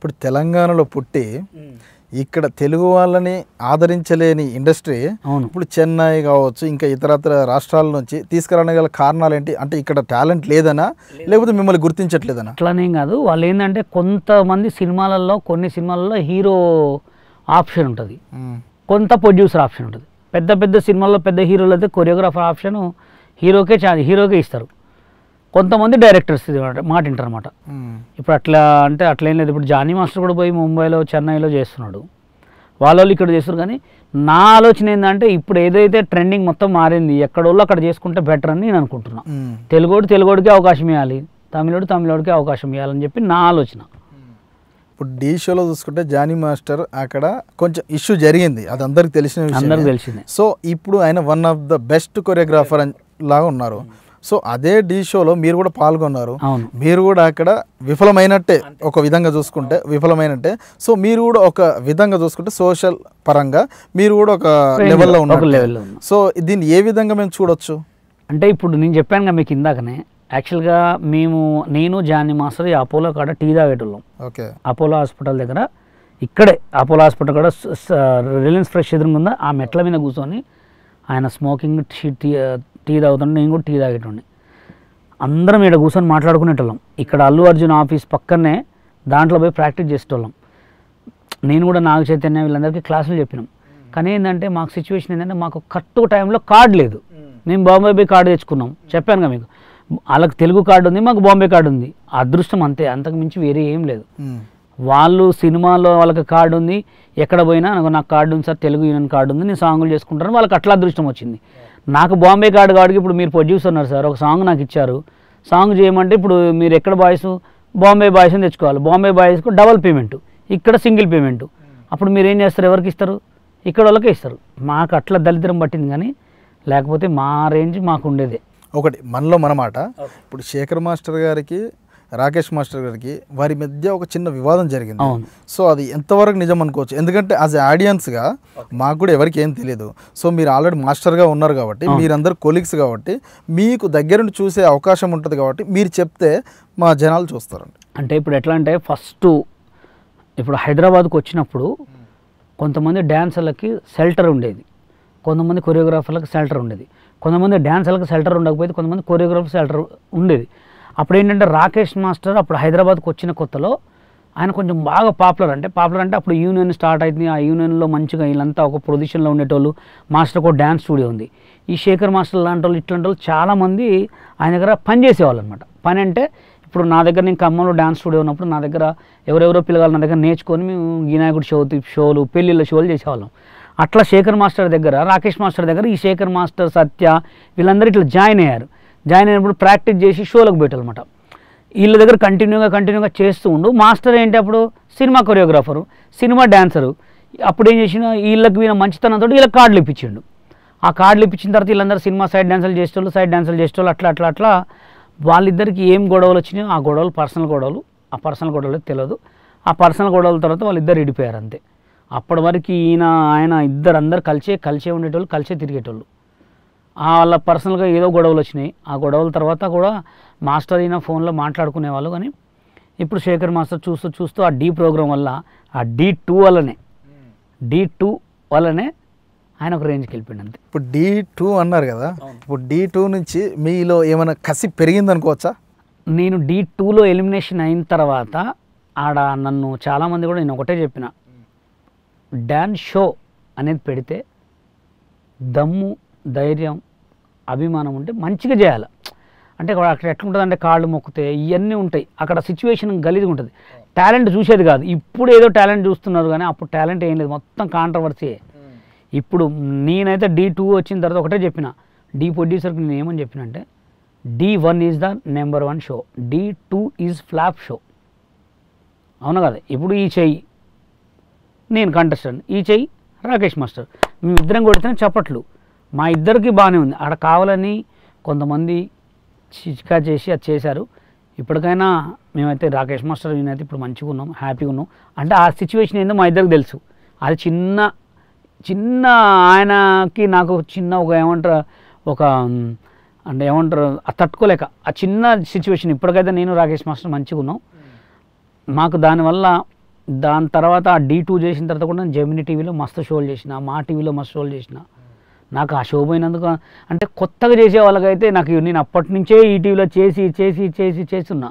ఇప్పుడు తెలంగాణలో పుట్టి ఇక్కడ తెలుగు వాళ్ళని ఆదరించలేని ఇండస్ట్రీ ఇప్పుడు చెన్నై కావచ్చు ఇంకా ఇతరత్ర రాష్ట్రాల నుంచి తీసుకురావడం గల కారణాలు ఏంటి? అంటే ఇక్కడ టాలెంట్ లేదనా లేకపోతే మిమ్మల్ని గుర్తించట్లేదనా? అట్లానేం కాదు, వాళ్ళు ఏంటంటే కొంతమంది సినిమాలలో కొన్ని సినిమాలలో హీరో ఆప్షన్ ఉంటుంది, కొంత ప్రొడ్యూసర్ ఆప్షన్ ఉంటుంది. పెద్ద పెద్ద సినిమాల్లో పెద్ద హీరోలు అయితే కొరియోగ్రాఫర్ ఆప్షన్ హీరోకే ఇస్తారు. కొంతమంది డైరెక్టర్స్ మాట వింటారు అనమాట. ఇప్పుడు అట్లేం లేదు. ఇప్పుడు జానీ మాస్టర్ కూడా పోయి ముంబైలో చెన్నైలో చేస్తున్నాడు, వాళ్ళు ఇక్కడ చేస్తారు. కానీ నా ఆలోచన ఏంటంటే ఇప్పుడు ఏదైతే ట్రెండింగ్ మొత్తం మారింది, ఎక్కడోళ్ళు అక్కడ చేసుకుంటే బెటర్ అని నేను అనుకుంటున్నా. తెలుగోడికి అవకాశం ఇవ్వాలి, తమిళోడికి అవకాశం ఇవ్వాలని చెప్పి నా ఆలోచన. ఇప్పుడు డీ షోలో చూసుకుంటే జానీ మాస్టర్ అక్కడ కొంచెం ఇష్యూ జరిగింది, అది అందరికి తెలిసిందే. సో ఇప్పుడు ఆయన one of the best choreographer లాగా ఉన్నారు. సో అదే డీ షోలో మీరు కూడా పాల్గొన్నారు, మీరు కూడా అక్కడ విఫలమైనట్టే ఒక విధంగా చూసుకుంటే. సో మీరు కూడా ఒక విధంగా చూసుకుంటే సోషల్ పరంగా మీరు కూడా ఒక లెవెల్లో ఉన్నారు. సో దీన్ని ఏ విధంగా మేము చూడొచ్చు అంటే ఇప్పుడు నేను చెప్పాను కదా మీకు ఇందాకనే, యాక్చువల్గా నేను జానీ మాస్టర్ అపోలో కాడ టీ తాగేటోళ్ళం. ఓకే, అపోలో హాస్పిటల్ దగ్గర, ఇక్కడే అపోలో హాస్పిటల్ కాడ రిలయన్స్ ఫ్రెష్ ఎదురుగా ఆ మెట్ల మీద కూర్చొని ఆయన స్మోకింగ్ టీ తాగుతుంటే నేను కూడా టీ తాగేటోండి. అందరం ఇక్కడ కూర్చొని మాట్లాడుకునేటోళ్ళం. ఇక్కడ అల్లు అర్జున్ ఆఫీస్ పక్కనే దాంట్లో పోయి ప్రాక్టీస్ చేసేటోళ్ళం. నేను కూడా నాగ చైతన్య వీళ్ళందరికీ క్లాసులు చెప్పినాం. కానీ ఏంటంటే మాకు సిచ్యువేషన్ ఏంటంటే మాకు కరెక్ట్ టైంలో కార్డు లేదు. మేము బాంబే పోయి కార్డు తెచ్చుకున్నాం, చెప్పాను కదా మీకు. వాళ్ళకి తెలుగు కార్డు ఉంది, మాకు బాంబే కార్డు ఉంది. అదృష్టం అంతే, అంతకు మించి వేరే ఏం లేదు. వాళ్ళు సినిమాలో వాళ్ళకి కార్డు ఉంది, ఎక్కడ పోయినా నాకు కార్డు ఉంది సార్, తెలుగు యూనియన్ కార్డు ఉంది, నేను సాంగులు చేసుకుంటాను, వాళ్ళకి అట్లా అదృష్టం వచ్చింది. నాకు బాంబే కార్డు కాబట్టి ఇప్పుడు మీరు ప్రొడ్యూసర్ ఉన్నారు సార్, ఒక సాంగ్ నాకు ఇచ్చారు, సాంగ్ చేయమంటే ఇప్పుడు మీరు ఎక్కడ బాయ్స్ బాంబే బాయ్స్ అని తెచ్చుకోవాలి. బాంబే బాయ్స్కు డబల్ పేమెంట్, ఇక్కడ సింగిల్ పేమెంట్. అప్పుడు మీరు ఏం చేస్తారు, ఎవరికి ఇస్తారు? ఇక్కడ వాళ్ళకే ఇస్తారు. మాకు అట్లా దళిద్రం పట్టింది, కానీ లేకపోతే మా రేంజ్ మాకు ఉండేదే. ఒకటి మనలో మనమాట. ఇప్పుడు శేఖర్ మాస్టర్ గారికి రాకేష్ మాస్టర్ గారికి వారి మధ్య ఒక చిన్న వివాదం జరిగింది. సో అది ఎంతవరకు నిజం అనుకోవచ్చు? ఎందుకంటే యాజ్ ఆడియన్స్గా మాకు కూడా ఎవరికి ఏం తెలియదు. సో మీరు ఆల్రెడీ మాస్టర్గా ఉన్నారు కాబట్టి, మీరందరూ కొలీగ్స్ కాబట్టి, మీకు దగ్గరుండి చూసే అవకాశం ఉంటుంది కాబట్టి మీరు చెప్తే మా జనాలు చూస్తారండి. అంటే ఇప్పుడు ఎట్లా అంటే ఇప్పుడు హైదరాబాద్కు వచ్చినప్పుడు కొంతమంది డ్యాన్సర్లకి షెల్టర్ ఉండేది, కొంతమంది కొరియోగ్రాఫర్లకు షెల్టర్ ఉండేది, కొంతమంది డ్యాన్సర్లకు షెల్టర్ ఉండకపోతే కొంతమంది కొరియోగ్రాఫర్ షెల్టర్ ఉండేది. అప్పుడు ఏంటంటే రాకేష్ మాస్టర్ అప్పుడు హైదరాబాద్కి వచ్చిన కొత్తలో ఆయన కొంచెం బాగా పాపులర్ అంటే అప్పుడు యూనియన్ స్టార్ట్ అవుతుంది. ఆ యూనియన్లో మంచిగా వీళ్ళంతా ఒక పొజిషన్లో ఉండేటోళ్ళు. మాస్టర్కి ఒక డ్యాన్స్ స్టూడియో ఉంది. ఈ శేఖర్ మాస్టర్ లాంటి వాళ్ళు ఇట్లాంటి వాళ్ళు చాలామంది ఆయన దగ్గర పని చేసేవాళ్ళు అనమాట. పని అంటే ఇప్పుడు నా దగ్గర నేను ఖమ్మంలో డ్యాన్స్ స్టూడియో ఉన్నప్పుడు నా దగ్గర ఎవరెవరో పిల్లగాళ్ళు నా దగ్గర నేర్చుకొని మేము వినాయకుడి షోలు పెళ్ళిళ్ళ షోలు చేసేవాళ్ళం. అట్లా శేఖర్ మాస్టర్ దగ్గర, రాకేష్ మాస్టర్ దగ్గర ఈ శేఖర్ మాస్టర్, సత్య వీళ్ళందరూ ఇట్లా జాయిన్ అయినప్పుడు ప్రాక్టీస్ చేసి షోలకు పెట్టాలన్నమాట. వీళ్ళ దగ్గర కంటిన్యూగా చేస్తూ ఉండు. మాస్టర్ ఏంటి అప్పుడు సినిమా కొరియోగ్రాఫరు, సినిమా డ్యాన్సరు. అప్పుడు ఏం చేసిన వీళ్ళకి వీళ్ళ మంచితనంతో వీళ్ళకి కార్డులు ఇప్పించిండు. ఆ కార్డులు ఇప్పించిన తర్వాత వీళ్ళందరూ సినిమా సైడ్ డ్యాన్సులు చేసేవాళ్ళు అట్లా వాళ్ళిద్దరికి ఏం గొడవలు వచ్చినాయో ఆ గొడవలు పర్సనల్ గొడవలు తెలియదు. ఆ పర్సనల్ గొడవల తర్వాత వాళ్ళిద్దరు విడిపోయారు అంతే. అప్పటి వరకు ఆయన అందరు కలిసే ఉండేటోళ్ళు, కలిసే తిరిగేటోళ్ళు. వాళ్ళ పర్సనల్గా ఏదో గొడవలు వచ్చినాయి. ఆ గొడవల తర్వాత కూడా మాస్టర్ అయినా ఫోన్లో మాట్లాడుకునేవాళ్ళు. కానీ ఇప్పుడు శేఖర్ మాస్టర్ చూస్తూ ఆ ప్రోగ్రామ్ వల్ల, ఆ D2 వల్లనే ఆయన ఒక రేంజ్కి వెళ్ళిపోయింది అంతే. ఇప్పుడు D2 అన్నారు కదా, ఇప్పుడు D2 నుంచి మీలో ఏమైనా కసి పెరిగింది అనుకోవచ్చా? నేను D2లో ఎలిమినేషన్ అయిన తర్వాత నన్ను చాలామంది కూడా నేను ఒకటే చెప్పిన, డ్యాన్స్ షో అనేది పెడితే దమ్ము, ధైర్యం, అభిమానం ఉంటే మంచిగా చేయాలి. అంటే అక్కడ ఎట్లుంటుంది అంటే కాళ్ళు మొక్కితే ఇవన్నీ ఉంటాయి. అక్కడ సిచ్యువేషన్ గలీజ్గా ఉంటుంది. టాలెంట్ చూసేది కాదు. ఇప్పుడు ఏదో టాలెంట్ చూస్తున్నారు, కానీ అప్పుడు టాలెంట్ ఏం లేదు, మొత్తం కాంట్రవర్సీ. ఇప్పుడు నేనైతే D2 వచ్చిన తర్వాత ఒకటే చెప్పిన, ప్రొడ్యూసర్కి నేను ఏమని చెప్పిన అంటే, D1 is the number 1 show, D2 is flop show. అవునా కదా? ఇప్పుడు ఈ చెయ్యి నేను కంటెస్టెంట్, ఈ చెయ్యి రాకేష్ మాస్టర్, మేమిద్దరం కొడితేనే చప్పట్లు. మా ఇద్దరికి బాగానే ఉంది. అక్కడ కావాలని కొంతమంది చిచ్కా చేసి అది చేశారు. ఇప్పటికైనా మేమైతే రాకేష్ మాస్టర్ నేనైతే ఇప్పుడు మంచిగా ఉన్నాం, హ్యాపీగా ఉన్నాం. అంటే ఆ సిచ్యువేషన్ ఏందో మా ఇద్దరికి తెలుసు. అది చిన్న ఆయనకి నాకు చిన్న ఏమంటారు తట్టుకోలేక ఆ చిన్న సిచ్యువేషన్. ఇప్పటికైతే నేను రాకేష్ మాస్టర్ మంచిగా ఉన్నాం. మాకు దానివల్ల దాని తర్వాత ఆ D2 చేసిన తర్వాత కూడా నేను జెమినీ టీవీలో మస్తు షోలు చేసిన, మా టీవీలో మస్తు షోలు చేసిన. నాకు ఆ షో పోయినందుకు అంటే కొత్తగా చేసే వాళ్ళకైతే నాకు నేను అప్పటి నుంచే ఈటీవీలో చేస్తున్నా.